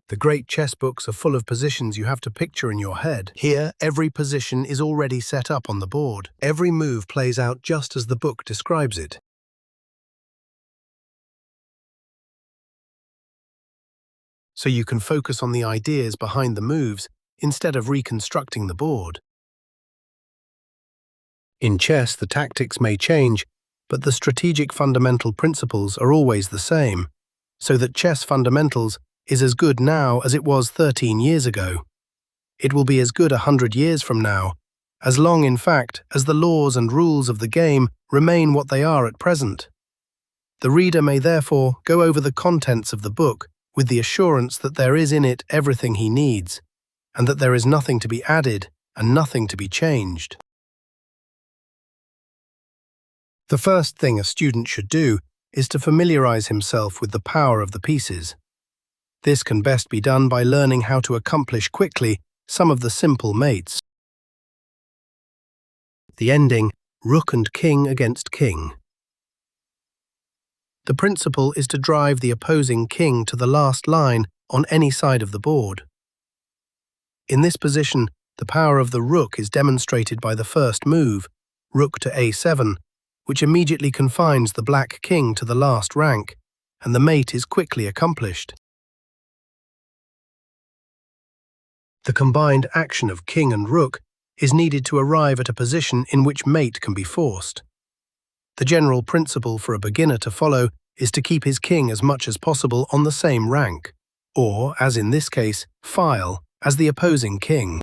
The great chess books are full of positions you have to picture in your head. Here, every position is already set up on the board. Every move plays out just as the book describes it. So you can focus on the ideas behind the moves instead of reconstructing the board. In chess, the tactics may change, but the strategic fundamental principles are always the same, so that chess fundamentals is as good now as it was 13 years ago. It will be as good 100 years from now, as long, in fact, as the laws and rules of the game remain what they are at present. The reader may therefore go over the contents of the book with the assurance that there is in it everything he needs, and that there is nothing to be added and nothing to be changed. The first thing a student should do is to familiarize himself with the power of the pieces. This can best be done by learning how to accomplish quickly some of the simple mates. The ending, rook and king against king. The principle is to drive the opposing king to the last line on any side of the board. In this position, the power of the rook is demonstrated by the first move, rook to a7, which immediately confines the black king to the last rank, and the mate is quickly accomplished. The combined action of king and rook is needed to arrive at a position in which mate can be forced. The general principle for a beginner to follow is to keep his king as much as possible on the same rank, or, as in this case, file, as the opposing king.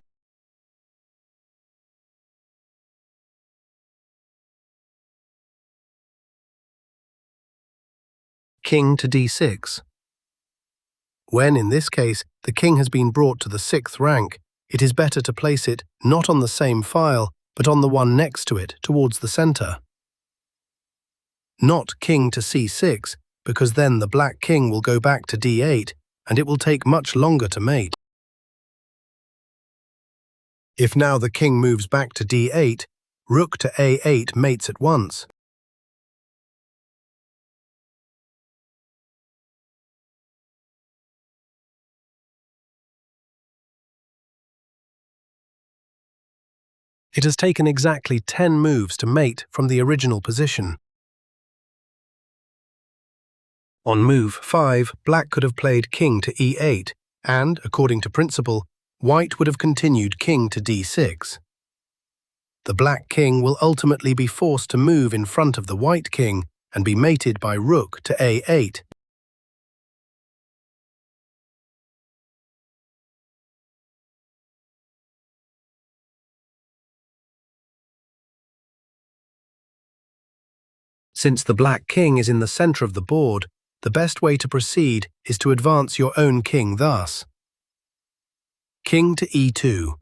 King to d6. When, in this case, the king has been brought to the 6th rank, it is better to place it not on the same file, but on the one next to it, towards the center. Not king to c6, because then the black king will go back to d8, and it will take much longer to mate. If now the king moves back to d8, rook to a8 mates at once. It has taken exactly 10 moves to mate from the original position. On move 5, black could have played king to e8, and, according to principle, white would have continued king to d6. The black king will ultimately be forced to move in front of the white king and be mated by rook to a8. Since the black king is in the center of the board, the best way to proceed is to advance your own king thus. King to e2.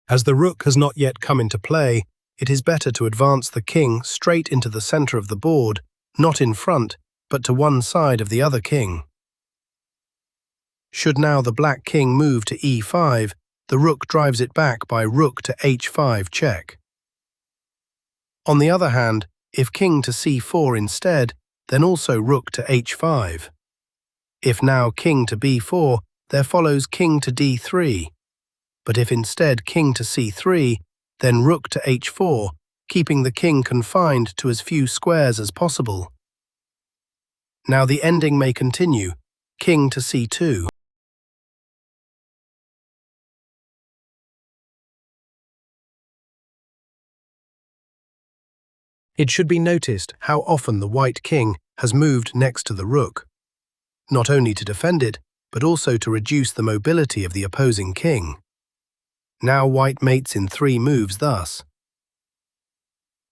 As the rook has not yet come into play, it is better to advance the king straight into the center of the board, not in front, but to one side of the other king. Should now the black king move to e5, the rook drives it back by rook to h5 check. On the other hand, if king to c4 instead, then also rook to h5. If now king to b4, there follows king to d3. But if instead king to c3, then rook to h4, keeping the king confined to as few squares as possible. Now the ending may continue, king to c2. It should be noticed how often the white king has moved next to the rook, not only to defend it, but also to reduce the mobility of the opposing king. Now white mates in 3 moves thus.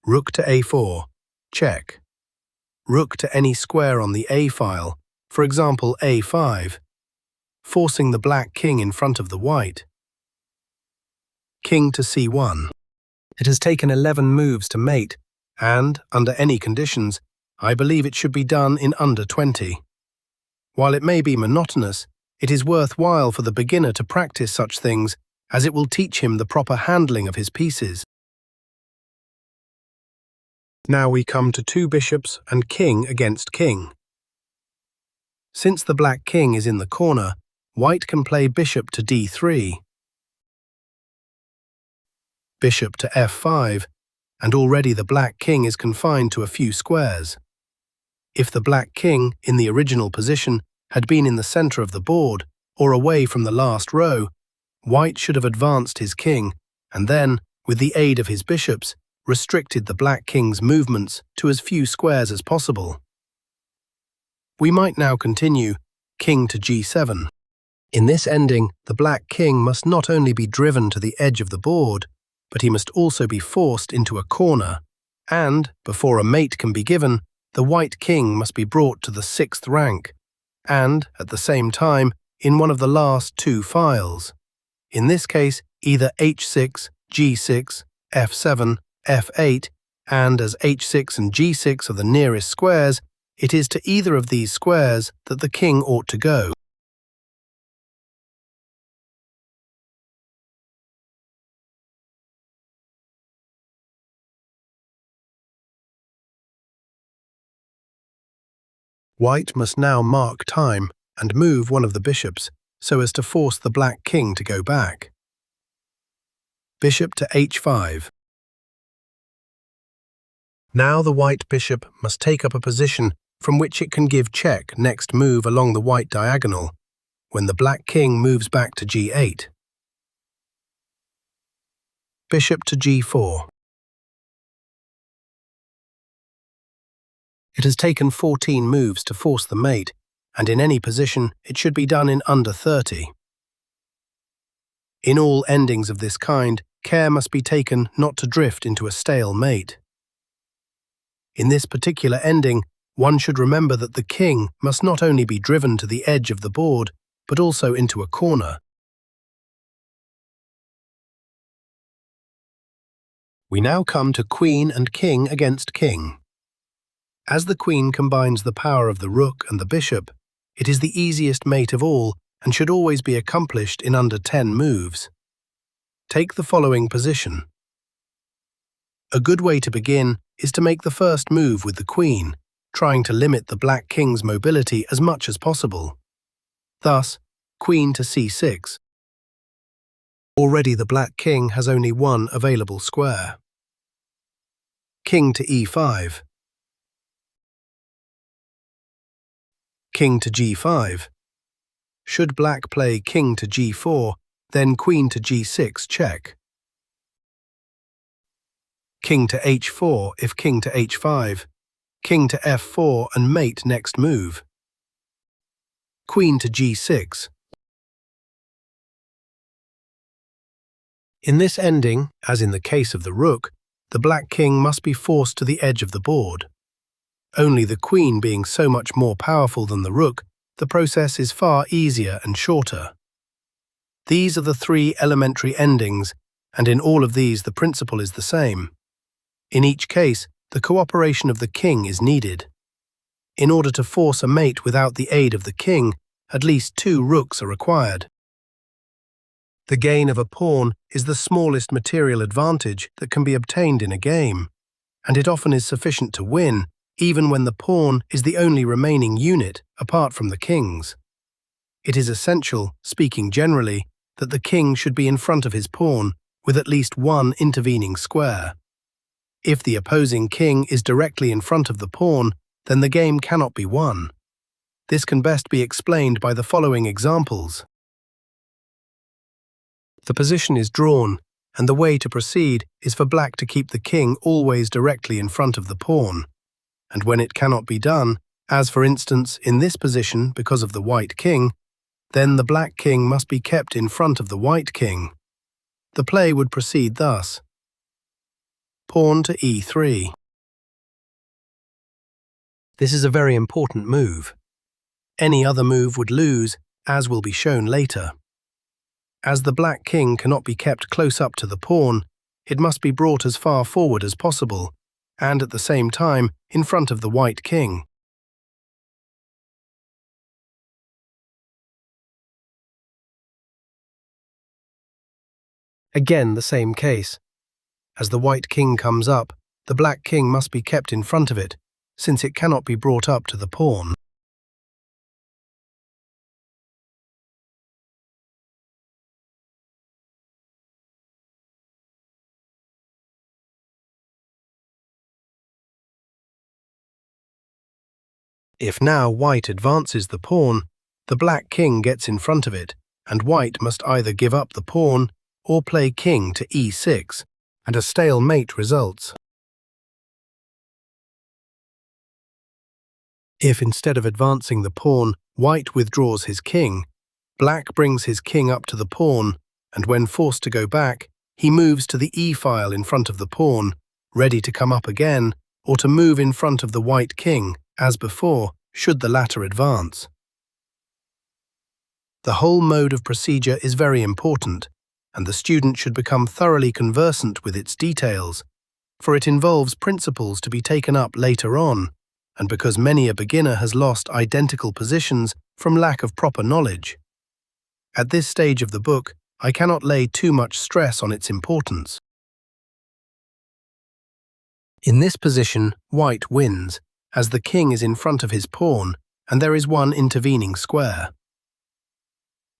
Rook to a4, check. Rook to any square on the a file, for example a5, forcing the black king in front of the white. King to c1. It has taken 11 moves to mate, and, under any conditions, I believe it should be done in under 20. While it may be monotonous, it is worthwhile for the beginner to practice such things, as it will teach him the proper handling of his pieces. Now we come to 2 bishops and king against king. Since the black king is in the corner, white can play bishop to d3, bishop to f5, and already the black king is confined to a few squares. If the black king, in the original position, had been in the center of the board, or away from the last row, white should have advanced his king, and then, with the aid of his bishops, restricted the black king's movements to as few squares as possible. We might now continue king to g7. In this ending, the black king must not only be driven to the edge of the board, but he must also be forced into a corner, and, before a mate can be given, the white king must be brought to the 6th rank, and, at the same time, in one of the last two files. In this case, either h6, g6, f7, f8, and as h6 and g6 are the nearest squares, it is to either of these squares that the king ought to go. White must now mark time and move one of the bishops so as to force the black king to go back. Bishop to h5. Now the white bishop must take up a position from which it can give check next move along the white diagonal, when the black king moves back to g8. Bishop to g4. It has taken 14 moves to force the mate, and in any position it should be done in under 30. In all endings of this kind, care must be taken not to drift into a stale mate. In this particular ending, one should remember that the king must not only be driven to the edge of the board, but also into a corner. We now come to queen and king against king. As the queen combines the power of the rook and the bishop, it is the easiest mate of all and should always be accomplished in under 10 moves. Take the following position. A good way to begin is to make the first move with the queen, trying to limit the black king's mobility as much as possible. Thus, queen to c6. Already the black king has only one available square. King to e5. King to g5. Should black play king to g4, then queen to g6 check. King to h4 if king to h5. King to f4 and mate next move. Queen to g6. In this ending, as in the case of the rook, the black king must be forced to the edge of the board. Only the queen being so much more powerful than the rook, the process is far easier and shorter. These are the three elementary endings, and in all of these the principle is the same. In each case, the cooperation of the king is needed. In order to force a mate without the aid of the king, at least 2 rooks are required. The gain of a pawn is the smallest material advantage that can be obtained in a game, and it often is sufficient to win, even when the pawn is the only remaining unit apart from the king's. It is essential, speaking generally, that the king should be in front of his pawn with at least one intervening square. If the opposing king is directly in front of the pawn, then the game cannot be won. This can best be explained by the following examples. The position is drawn, and the way to proceed is for black to keep the king always directly in front of the pawn. And when it cannot be done, as for instance in this position because of the white king, then the black king must be kept in front of the white king. The play would proceed thus. Pawn to e3. This is a very important move. Any other move would lose, as will be shown later. As the black king cannot be kept close up to the pawn, it must be brought as far forward as possible, and at the same time in front of the white king. Again the same case. As the white king comes up, the black king must be kept in front of it, since it cannot be brought up to the pawn. If now white advances the pawn, the black king gets in front of it, and white must either give up the pawn or play king to e6, and a stalemate results. If instead of advancing the pawn, white withdraws his king, black brings his king up to the pawn, and when forced to go back, he moves to the e-file in front of the pawn, ready to come up again, or to move in front of the white king, as before, should the latter advance. The whole mode of procedure is very important, and the student should become thoroughly conversant with its details, for it involves principles to be taken up later on, and because many a beginner has lost identical positions from lack of proper knowledge. At this stage of the book, I cannot lay too much stress on its importance. In this position, white wins, as the king is in front of his pawn, and there is one intervening square.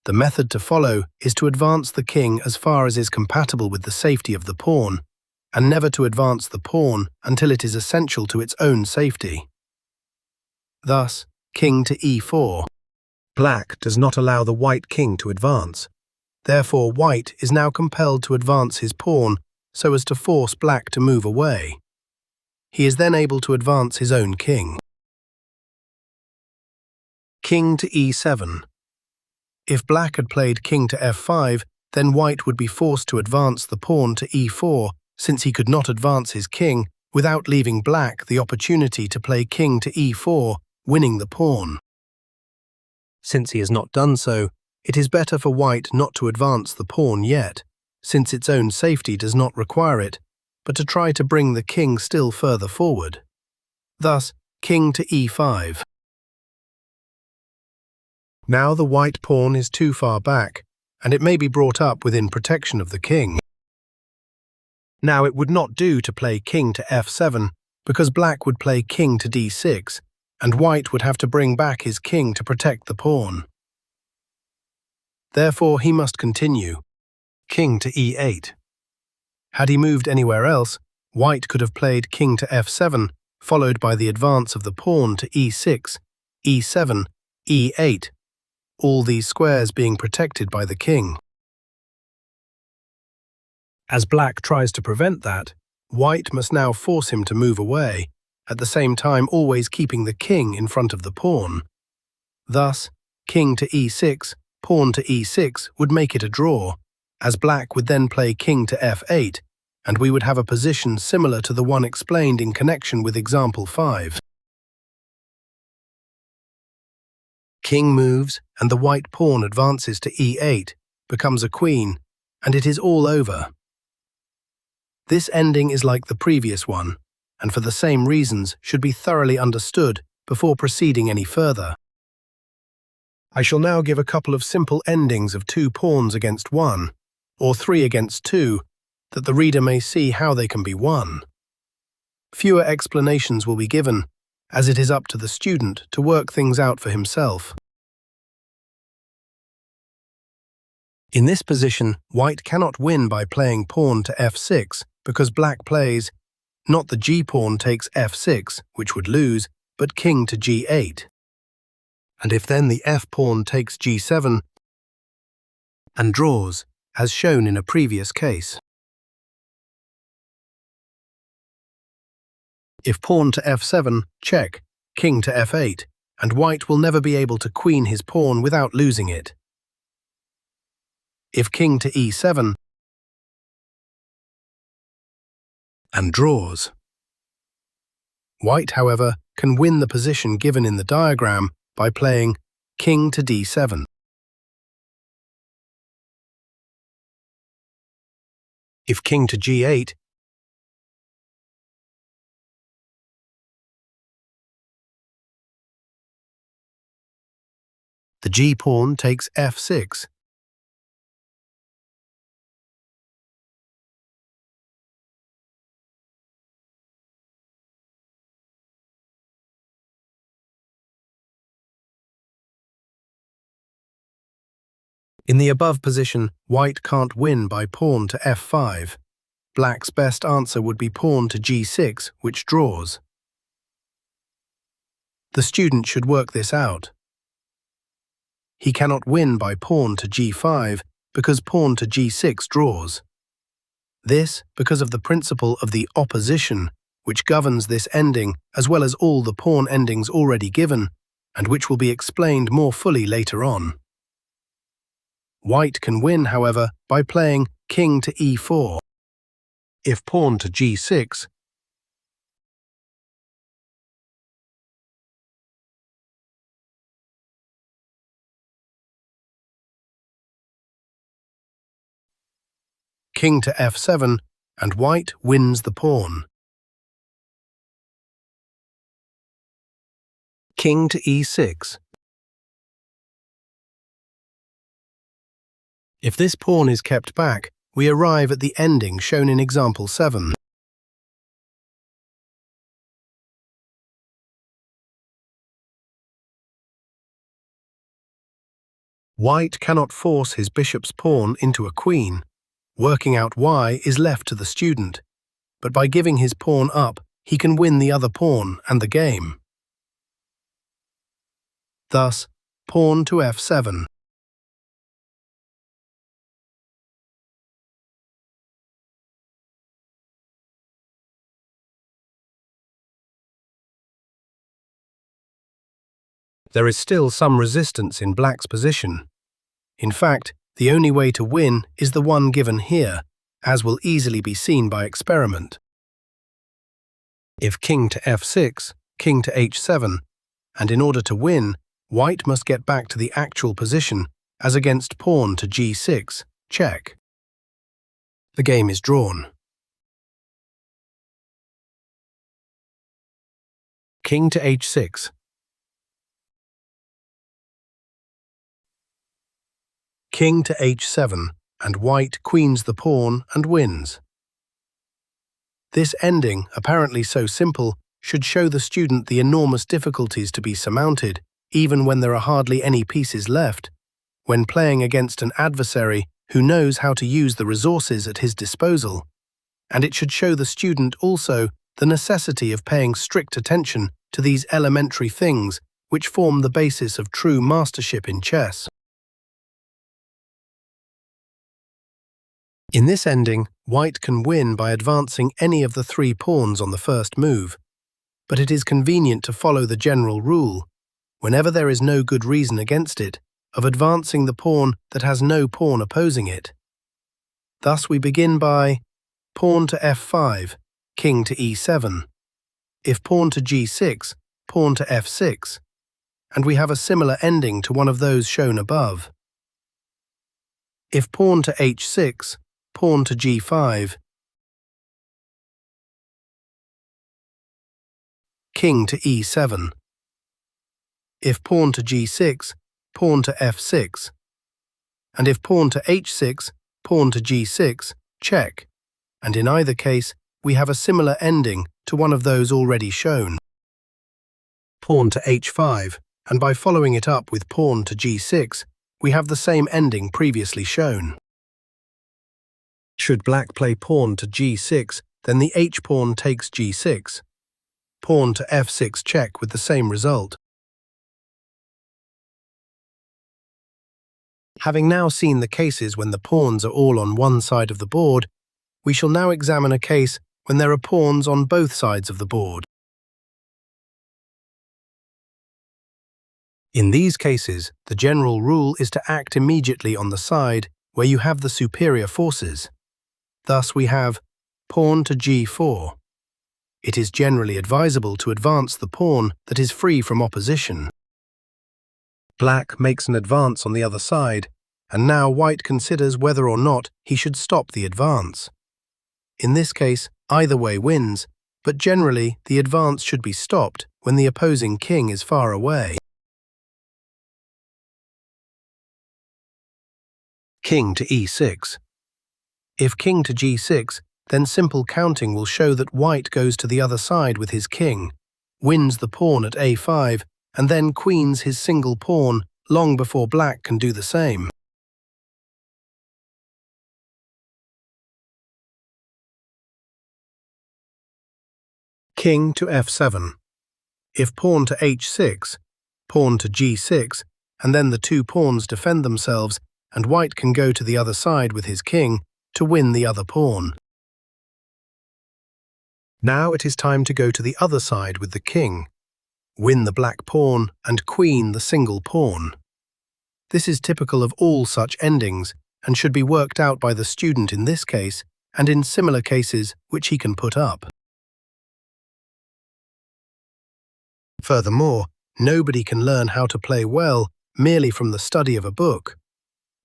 The method to follow is to advance the king as far as is compatible with the safety of the pawn, and never to advance the pawn until it is essential to its own safety. Thus, king to e4. Black does not allow the white king to advance. Therefore, white is now compelled to advance his pawn so as to force black to move away. He is then able to advance his own king. King to e7. If black had played king to f5, then white would be forced to advance the pawn to e4, since he could not advance his king without leaving black the opportunity to play king to e4, winning the pawn. Since he has not done so, it is better for white not to advance the pawn yet, since its own safety does not require it, but to try to bring the king still further forward. Thus, king to e5. Now the white pawn is too far back, and it may be brought up within protection of the king. Now it would not do to play king to f7, because black would play king to d6, and white would have to bring back his king to protect the pawn. Therefore he must continue, king to e8. Had he moved anywhere else, white could have played king to f7, followed by the advance of the pawn to e6, e7, e8, all these squares being protected by the king. As black tries to prevent that, white must now force him to move away, at the same time always keeping the king in front of the pawn. Thus, king to e6, pawn to e6 would make it a draw, as black would then play king to f8, and we would have a position similar to the one explained in connection with example 5. King moves, and the white pawn advances to e8, becomes a queen, and it is all over. This ending is like the previous one, and for the same reasons should be thoroughly understood before proceeding any further. I shall now give a couple of simple endings of 2 pawns against 1, or 3 against 2, that the reader may see how they can be won. Fewer explanations will be given, as it is up to the student to work things out for himself. In this position, white cannot win by playing pawn to f6, because black plays, not the g-pawn takes f6, which would lose, but king to g8. And if then the f-pawn takes g7 and draws, as shown in a previous case. If pawn to f7, check, king to f8, and white will never be able to queen his pawn without losing it. If king to e7 and draws. White, however, can win the position given in the diagram by playing king to d7. If king to g8, the g-pawn takes f6. In the above position, white can't win by pawn to f5. Black's best answer would be pawn to g6, which draws. The student should work this out. He cannot win by pawn to g5 because pawn to g6 draws. This because of the principle of the opposition, which governs this ending as well as all the pawn endings already given, and which will be explained more fully later on. White can win, however, by playing king to e4. If pawn to g6, king to f7, and white wins the pawn. King to e6. If this pawn is kept back, we arrive at the ending shown in example 7. White cannot force his bishop's pawn into a queen. Working out why is left to the student, but by giving his pawn up, he can win the other pawn and the game. Thus, pawn to f7. There is still some resistance in black's position. In fact, the only way to win is the one given here, as will easily be seen by experiment. If king to f6, king to h7, and in order to win, white must get back to the actual position, as against pawn to g6, check. The game is drawn. King to h6. King to h7, and white queens the pawn and wins. This ending, apparently so simple, should show the student the enormous difficulties to be surmounted, even when there are hardly any pieces left, when playing against an adversary who knows how to use the resources at his disposal. And it should show the student also the necessity of paying strict attention to these elementary things which form the basis of true mastership in chess. In this ending, white can win by advancing any of the 3 pawns on the first move, but it is convenient to follow the general rule, whenever there is no good reason against it, of advancing the pawn that has no pawn opposing it. Thus we begin by pawn to f5, king to e7. If pawn to g6, pawn to f6, and we have a similar ending to one of those shown above. If pawn to h6, pawn to g5, king to e7. If pawn to g6, pawn to f6. And if pawn to h6, pawn to g6, check. And in either case, we have a similar ending to one of those already shown. Pawn to h5, and by following it up with pawn to g6, we have the same ending previously shown. Should black play pawn to g6, then the h-pawn takes g6. Pawn to f6 check with the same result. Having now seen the cases when the pawns are all on one side of the board, we shall now examine a case when there are pawns on both sides of the board. In these cases, the general rule is to act immediately on the side where you have the superior forces. Thus we have pawn to g4. It is generally advisable to advance the pawn that is free from opposition. Black makes an advance on the other side, and now white considers whether or not he should stop the advance. In this case, either way wins, but generally the advance should be stopped when the opposing king is far away. King to e6. If king to g6, then simple counting will show that white goes to the other side with his king, wins the pawn at a5, and then queens his single pawn long before black can do the same. King to f7. If pawn to h6, pawn to g6, and then the two pawns defend themselves, and white can go to the other side with his king to win the other pawn. Now it is time to go to the other side with the king, win the black pawn, and queen the single pawn. This is typical of all such endings and should be worked out by the student in this case and in similar cases which he can put up. Furthermore, nobody can learn how to play well merely from the study of a book.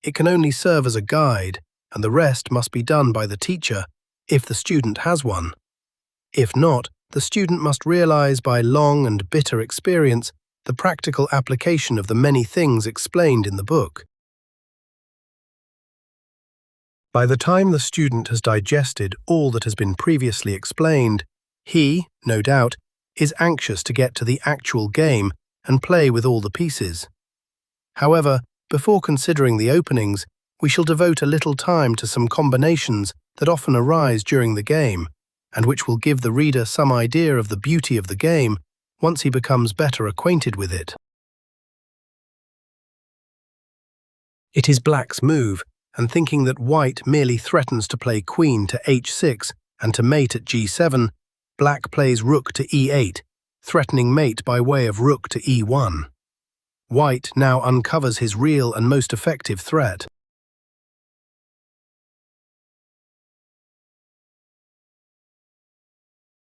It can only serve as a guide, and the rest must be done by the teacher, if the student has one. If not, the student must realize by long and bitter experience the practical application of the many things explained in the book. By the time the student has digested all that has been previously explained, he, no doubt, is anxious to get to the actual game and play with all the pieces. However, before considering the openings, we shall devote a little time to some combinations that often arise during the game, and which will give the reader some idea of the beauty of the game once he becomes better acquainted with it. It is black's move, and thinking that white merely threatens to play queen to h6 and to mate at g7, black plays rook to e8, threatening mate by way of rook to e1. White now uncovers his real and most effective threat.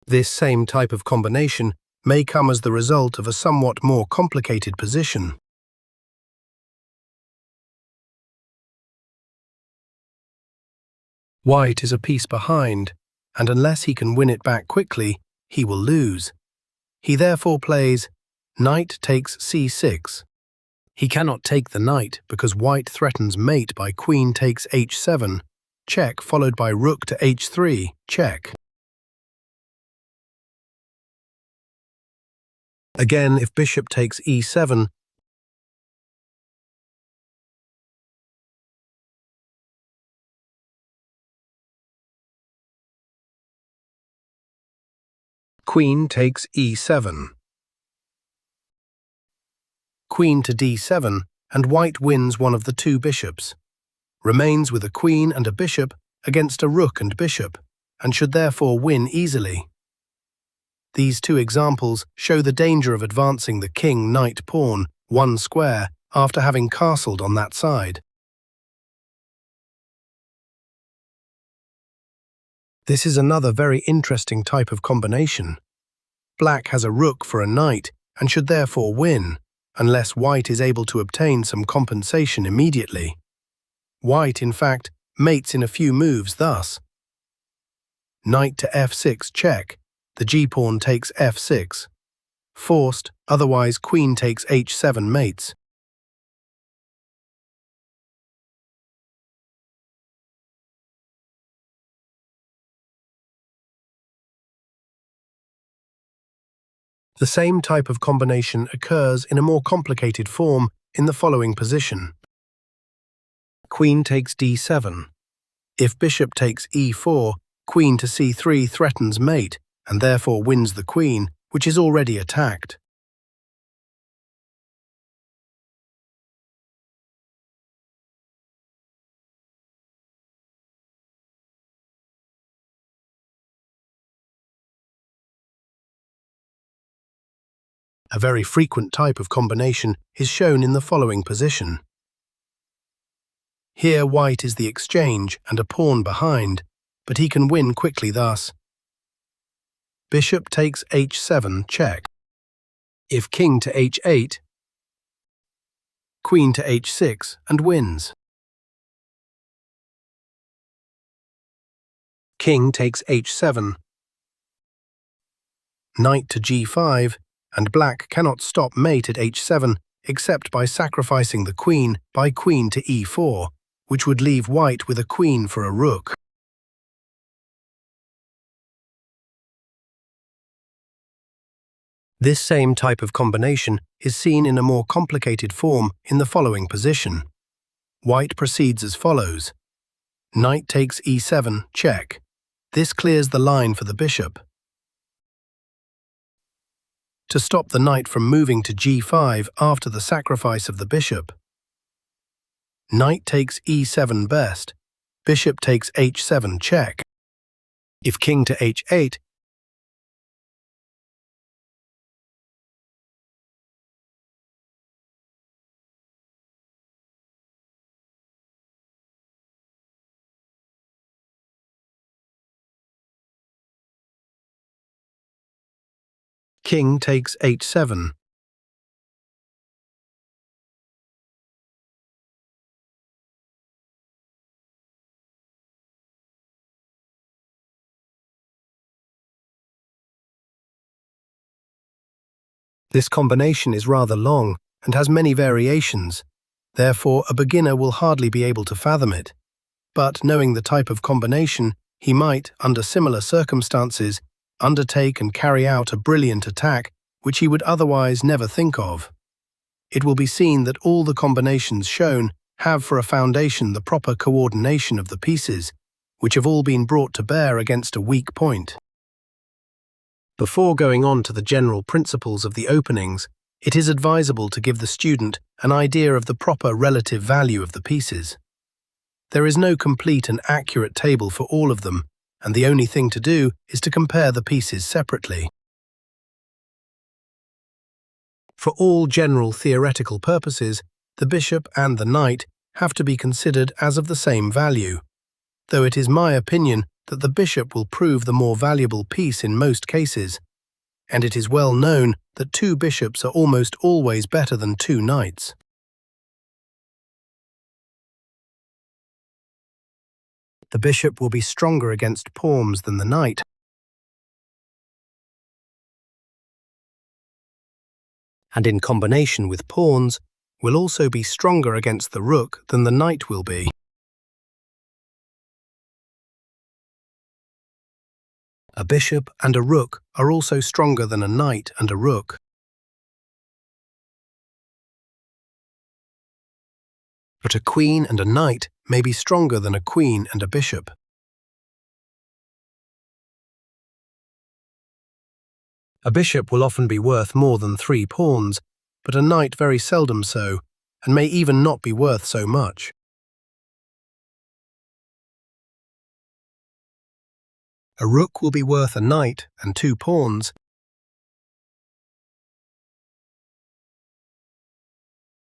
This same type of combination may come as the result of a somewhat more complicated position. White is a piece behind, and unless he can win it back quickly, he will lose. He therefore plays knight takes c6. He cannot take the knight because white threatens mate by queen takes h7, check, followed by rook to h3, check. Again, if bishop takes e7, queen takes e7. Queen to d7, and white wins one of the two bishops, remains with a queen and a bishop against a rook and bishop, and should therefore win easily. These two examples show the danger of advancing the king-knight-pawn one square after having castled on that side. This is another very interesting type of combination. Black has a rook for a knight and should therefore win, unless white is able to obtain some compensation immediately. White, in fact, mates in a few moves thus. Knight to f6 check, the g-pawn takes f6. Forced, otherwise queen takes h7 mates. The same type of combination occurs in a more complicated form in the following position. Queen takes d7. If bishop takes e4, queen to c3 threatens mate, and therefore wins the queen, which is already attacked. A very frequent type of combination is shown in the following position. Here white is the exchange and a pawn behind, but he can win quickly thus. Bishop takes h7 check. If king to h8, queen to h6 and wins. King takes h7. Knight to g5, and black cannot stop mate at h7 except by sacrificing the queen by queen to e4, which would leave white with a queen for a rook. This same type of combination is seen in a more complicated form in the following position. White proceeds as follows. Knight takes e7, check. This clears the line for the bishop. to stop the knight from moving to g5 after the sacrifice of the bishop. Knight takes e7 best. Bishop takes h7 check. If king to h8, king takes h7. This combination is rather long and has many variations, therefore a beginner will hardly be able to fathom it. But knowing the type of combination, he might, under similar circumstances, undertake and carry out a brilliant attack which he would otherwise never think of. It will be seen that all the combinations shown have for a foundation the proper coordination of the pieces, which have all been brought to bear against a weak point. Before going on to the general principles of the openings, it is advisable to give the student an idea of the proper relative value of the pieces. There is no complete and accurate table for all of them, and the only thing to do is to compare the pieces separately. For all general theoretical purposes, the bishop and the knight have to be considered as of the same value, though it is my opinion that the bishop will prove the more valuable piece in most cases, and it is well known that 2 bishops are almost always better than 2 knights. The bishop will be stronger against pawns than the knight, and in combination with pawns will also be stronger against the rook than the knight will be. A bishop and a rook are also stronger than a knight and a rook. But a queen and a knight may be stronger than a queen and a bishop. A bishop will often be worth more than 3 pawns, but a knight very seldom so, and may even not be worth so much. A rook will be worth a knight and 2 pawns,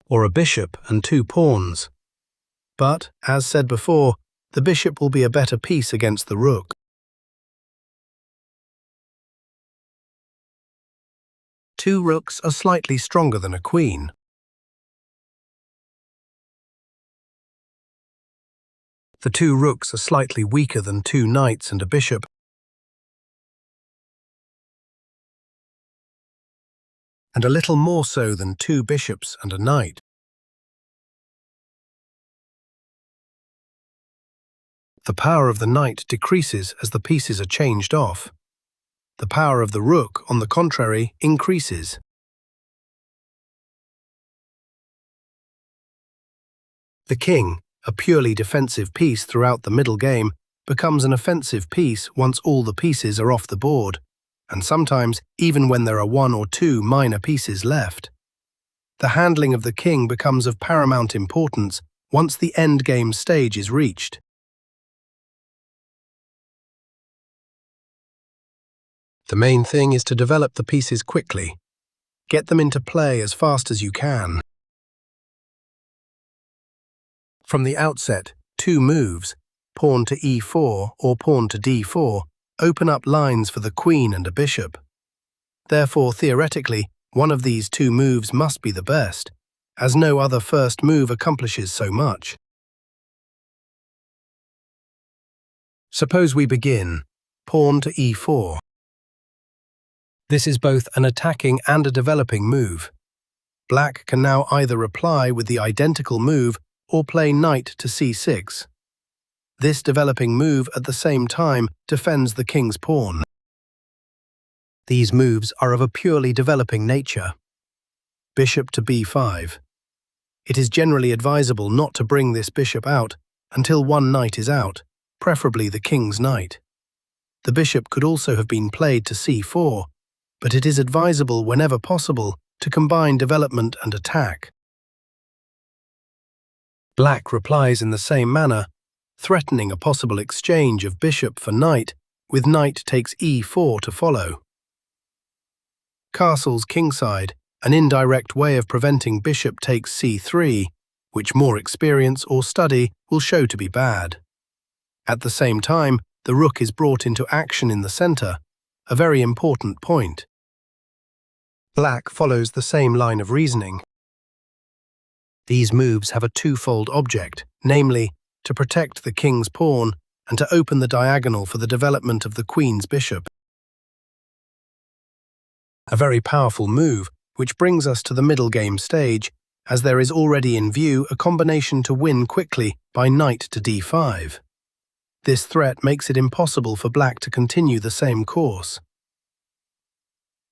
or a bishop and 2 pawns. But, as said before, the bishop will be a better piece against the rook. Two rooks are slightly stronger than a queen. The 2 rooks are slightly weaker than 2 knights and a bishop, and a little more so than 2 bishops and a knight. The power of the knight decreases as the pieces are changed off. The power of the rook, on the contrary, increases. The king, a purely defensive piece throughout the middle game, becomes an offensive piece once all the pieces are off the board, and sometimes even when there are 1 or 2 minor pieces left. The handling of the king becomes of paramount importance once the endgame stage is reached. The main thing is to develop the pieces quickly. Get them into play as fast as you can. From the outset, 2 moves, pawn to e4 or pawn to d4, open up lines for the queen and a bishop. Therefore, theoretically, one of these 2 moves must be the best, as no other first move accomplishes so much. Suppose we begin, pawn to e4. This is both an attacking and a developing move. Black can now either reply with the identical move or play knight to c6. This developing move at the same time defends the king's pawn. These moves are of a purely developing nature. Bishop to b5. It is generally advisable not to bring this bishop out until 1 knight is out, preferably the king's knight. The bishop could also have been played to c4, but it is advisable whenever possible to combine development and attack. Black replies in the same manner, threatening a possible exchange of bishop for knight, with knight takes e4 to follow. Castles kingside, an indirect way of preventing bishop takes c3, which more experience or study will show to be bad. At the same time, the rook is brought into action in the center, a very important point. Black follows the same line of reasoning. These moves have a twofold object, namely, to protect the king's pawn and to open the diagonal for the development of the queen's bishop. A very powerful move, which brings us to the middle game stage, as there is already in view a combination to win quickly by knight to d5. This threat makes it impossible for black to continue the same course.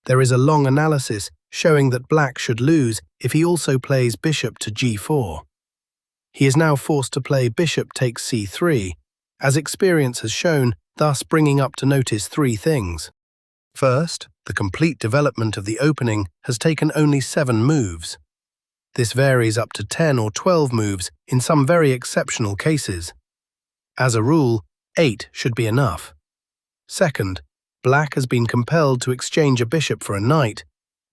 There is a long analysis showing that black should lose if he also plays bishop to g4. He is now forced to play bishop takes c3, as experience has shown, thus bringing up to notice three things. First, the complete development of the opening has taken only 7 moves. This varies up to 10 or 12 moves in some very exceptional cases. As a rule, 8 should be enough. Second, black has been compelled to exchange a bishop for a knight,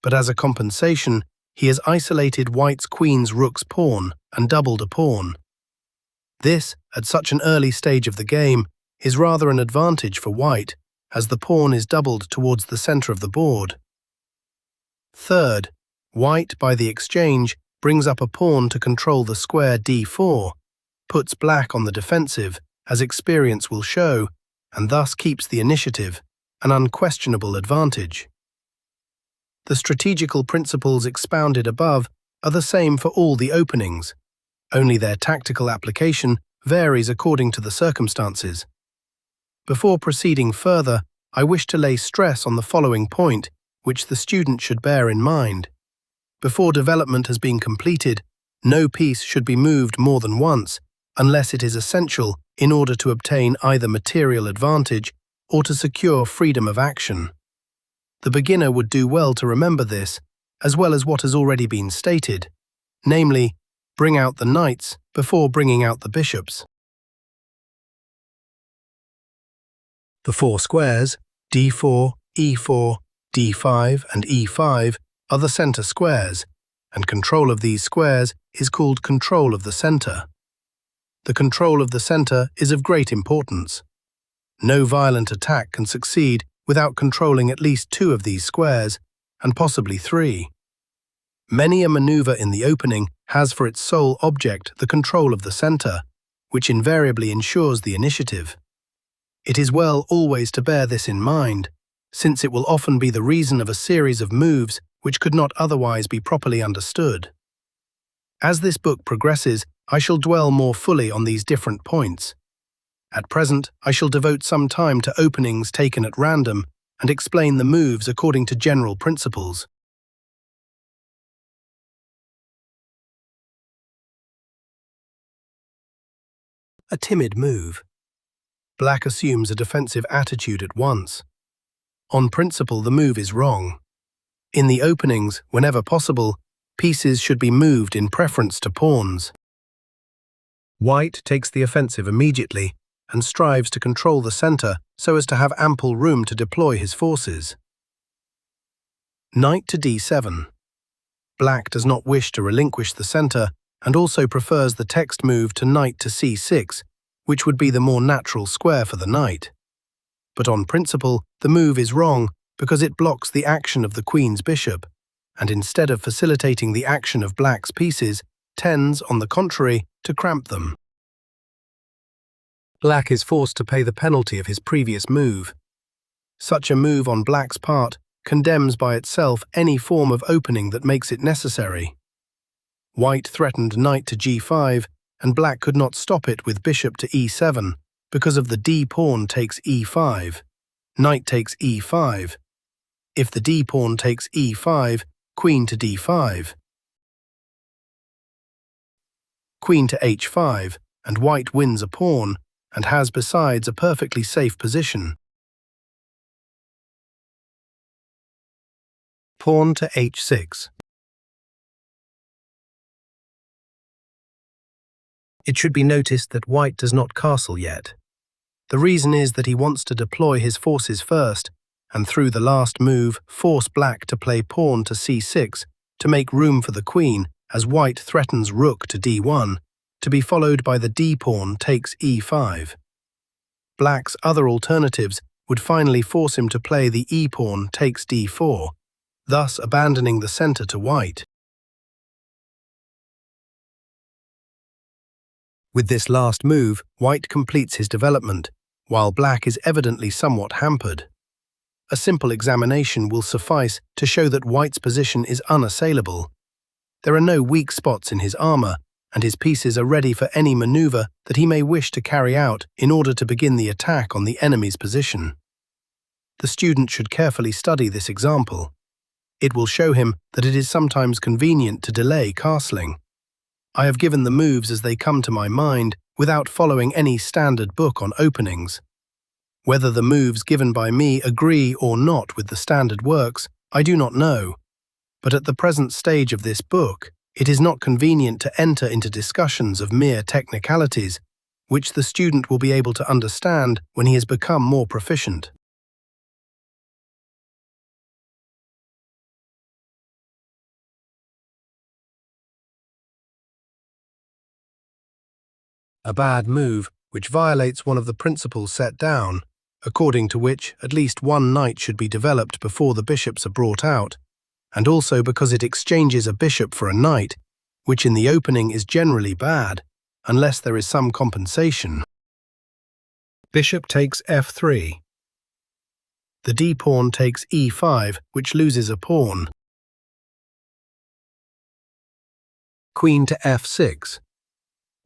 but as a compensation, he has isolated white's queen's rook's pawn and doubled a pawn. This, at such an early stage of the game, is rather an advantage for white, as the pawn is doubled towards the center of the board. Third, white, by the exchange, brings up a pawn to control the square d4, puts black on the defensive, as experience will show, and thus keeps the initiative, an unquestionable advantage. The strategical principles expounded above are the same for all the openings, only their tactical application varies according to the circumstances. Before proceeding further, I wish to lay stress on the following point, which the student should bear in mind. Before development has been completed, no piece should be moved more than once, unless it is essential in order to obtain either material advantage or to secure freedom of action. The beginner would do well to remember this, as well as what has already been stated, namely, bring out the knights before bringing out the bishops. The 4 squares, d4, e4, d5 and e5, are the center squares, and control of these squares is called control of the center. The control of the center is of great importance. No violent attack can succeed without controlling at least 2 of these squares, and possibly 3. Many a maneuver in the opening has for its sole object the control of the center, which invariably ensures the initiative. It is well always to bear this in mind, since it will often be the reason of a series of moves which could not otherwise be properly understood. As this book progresses, I shall dwell more fully on these different points. At present, I shall devote some time to openings taken at random and explain the moves according to general principles. A timid move. Black assumes a defensive attitude at once. On principle, the move is wrong. In the openings, whenever possible, pieces should be moved in preference to pawns. White takes the offensive immediately and strives to control the center so as to have ample room to deploy his forces. Knight to d7. Black does not wish to relinquish the center and also prefers the text move to knight to c6, which would be the more natural square for the knight. But on principle, the move is wrong because it blocks the action of the queen's bishop, and instead of facilitating the action of black's pieces, tends, on the contrary, to cramp them. Black is forced to pay the penalty of his previous move. Such a move on black's part condemns by itself any form of opening that makes it necessary. White threatened knight to g5, and black could not stop it with bishop to e7 because of the d-pawn takes e5. Knight takes e5. If the d-pawn takes e5, queen to d5. Queen to h5, and white wins a pawn, and has besides a perfectly safe position. Pawn to h6. It should be noticed that white does not castle yet. The reason is that he wants to deploy his forces first, and through the last move force black to play pawn to c6 to make room for the queen as white threatens rook to d1, to be followed by the d-pawn takes e5. Black's other alternatives would finally force him to play the e-pawn takes d4, thus abandoning the center to white. With this last move, white completes his development, while black is evidently somewhat hampered. A simple examination will suffice to show that white's position is unassailable. There are no weak spots in his armor, and his pieces are ready for any maneuver that he may wish to carry out in order to begin the attack on the enemy's position. The student should carefully study this example. It will show him that it is sometimes convenient to delay castling. I have given the moves as they come to my mind without following any standard book on openings. Whether the moves given by me agree or not with the standard works, I do not know. But at the present stage of this book, it is not convenient to enter into discussions of mere technicalities, which the student will be able to understand when he has become more proficient. A bad move which violates one of the principles set down, according to which at least one knight should be developed before the bishops are brought out, and also because it exchanges a bishop for a knight, which in the opening is generally bad, unless there is some compensation. Bishop takes f3. The d-pawn takes e5, which loses a pawn. Queen to f6.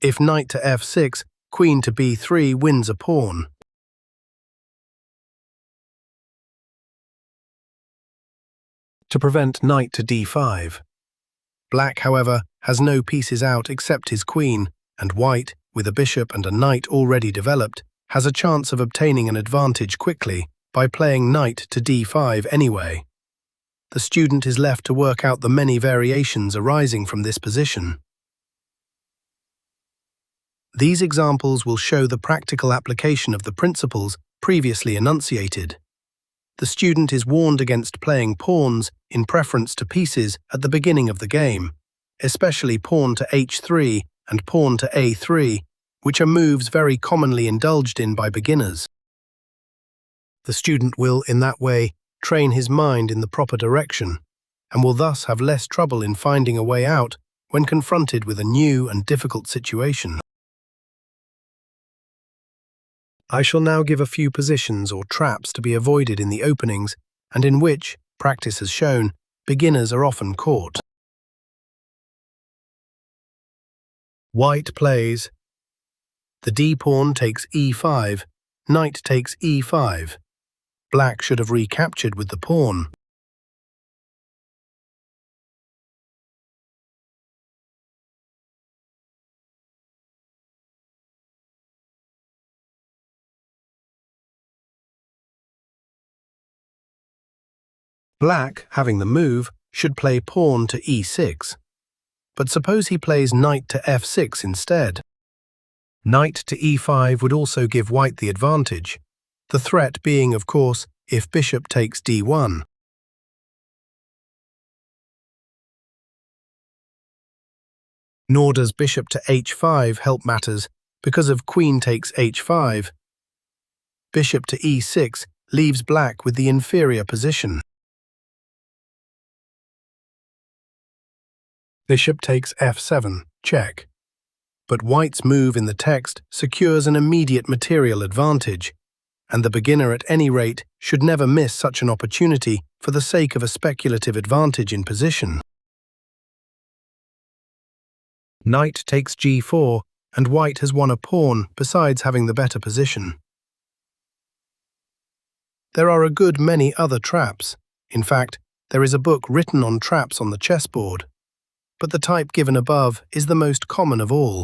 If knight to f6, queen to b3 wins a pawn. To prevent knight to d5. Black, however, has no pieces out except his queen, and white, with a bishop and a knight already developed, has a chance of obtaining an advantage quickly by playing knight to d5 anyway. The student is left to work out the many variations arising from this position. These examples will show the practical application of the principles previously enunciated. The student is warned against playing pawns in preference to pieces at the beginning of the game, especially pawn to h3 and pawn to a3, which are moves very commonly indulged in by beginners. The student will, in that way, train his mind in the proper direction, and will thus have less trouble in finding a way out when confronted with a new and difficult situation. I shall now give a few positions or traps to be avoided in the openings, and in which, practice has shown, beginners are often caught. White plays. The d-pawn takes e5, knight takes e5. Black should have recaptured with the pawn. Black, having the move, should play pawn to e6. But suppose he plays knight to f6 instead. Knight to e5 would also give white the advantage, the threat being, of course, if bishop takes d1. Nor does bishop to h5 help matters because of queen takes h5. Bishop to e6 leaves black with the inferior position. Bishop takes f7, check. But white's move in the text secures an immediate material advantage, and the beginner at any rate should never miss such an opportunity for the sake of a speculative advantage in position. Knight takes g4, and white has won a pawn besides having the better position. There are a good many other traps. In fact, there is a book written on traps on the chessboard. But the type given above is the most common of all.